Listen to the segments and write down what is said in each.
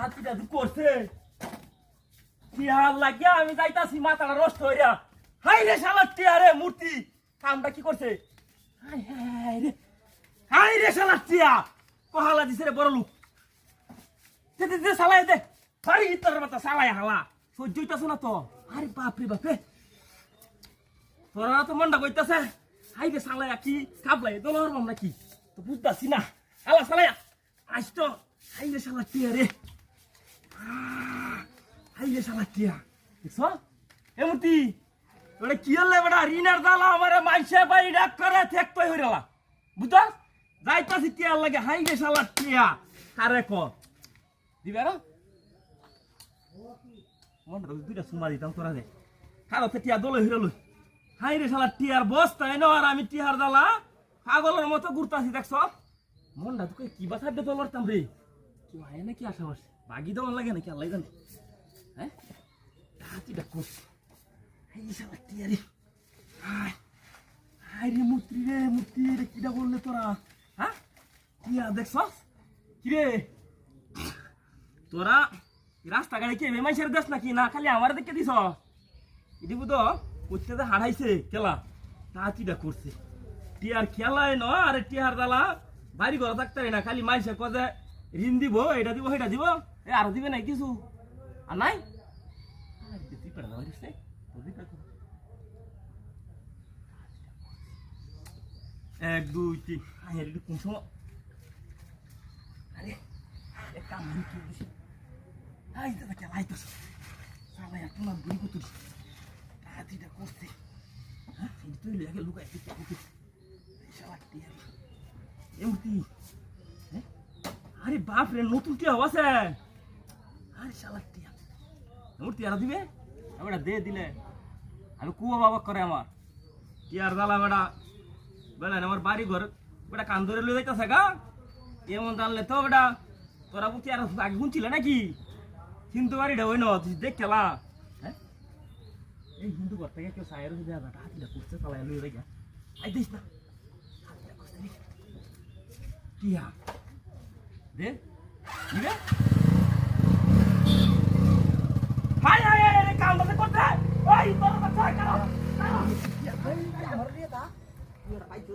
হাতিটা তো করছে কি হাল লাগিয়া আমি যাইতাছি মাথাটা নষ্ট হইয়া হাই রে শালা টিয়া রে মূর্তি কামটা কি করছে হাই রে শালা টিয়া কহালা দিছে রে বড় লোক দে দে দে শালায় দে হাই ইতর মাথা শালায় হালা সহ্য হইতাছ না তো আরে বাপ রে বাপ রে তোরা তো মনটা কইতাছে হাই রে শালায় কি কাবলাই দলর মাম নাকি তো বুঝতাছি না হালা শালায় আজ তো হাই রে শালা টিয়া রে হাই রে শালা টিয়া দেখছো এমতি ওরে কি হলে বড়া রিনার দালা আমারে মাইসে বাড়ি ডাক করে থেকতই হইরালা বুঝছস যাইতাছি টিয়া লাগে হাই রে শালা টিয়া কারে ক দিবে না মন রোজ দুইটা সুমা দিতাম তোরা দে খালো টিয়া দলে হইরাল হাই রে শালা টিয়ার বস্তা এনো আর আমি টিয়ার দালা পাগলের মতো ঘুরতাছি দেখছ মনটা তোকে কি বাসার দে দলরতাম রে কি হয় নাকি আশা বসে বাগি দেওয়ার লাগে নাকি আল্লাহ জানে হ্যাঁ হাতিটা করছে এই শালা টিয়া রে হাই রে মূর্তি রে কিটা বললে তোরা হ্যাঁ টিয়া দেখছস কি রে তোরা রাস্তা গাড়ি কে বেমাইশের দেশ নাকি না খালি আমার দেখে দিছ এটি বুঝো উচ্চতে হারাইছে খেলা হাতিটা করছে টিয়ার খেলায় ন আরে টিয়ার দালা বাড়ি ঘর থাকতে না খালি মাইসে কজে ঋণ দিব এটা দিব সেটা দিব এ আর দিবে নাই কিছু আর নাই এক দুই তিন কোন সময় আরে এক কাম কি দিছি আইতা কে লাইতাছ সালা এত না বুড়ি কত হাতিটা করতে হ্যাঁ এই তুই লাগে লুকাই দিতে দিতে শালা টিয়া এমতি আরে বাপ রে নতুন টিয়া আছে আরে শালা টিয়া মূর্তি আর দিবে আমরা দে দিলে আমি কুয়া বাবা করে আমার টিয়ার দালা বেড়া বেলা আমার বাড়ি ঘর বেটা কান ধরে লয়ে যাইতাছে গা এমন জানলে তো বেটা তোরা বুঝি আর আগে শুনছিলে নাকি হিন্দু বাড়িটা ওই নয় দেখ খেলা হ্যাঁ এই হিন্দু ঘর থেকে কেউ সায়ের হয়ে যাবে হাতিটা করছে চালায় লয়ে যাই আই দিস না হাতিটা করছে টিয়া দে দিবে হাই হাই হাই কামটা করতে ওই তোর কথা কারো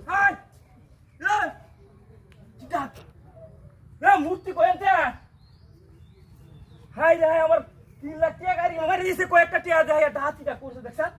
হাই এ মূর্তি কয়েনতে হাই রে আমার 3 লাখ টাকা গাড়ি আমার দিছে কয়েকটা টাকা দেয় এটা হাতিটা করছে দেখছ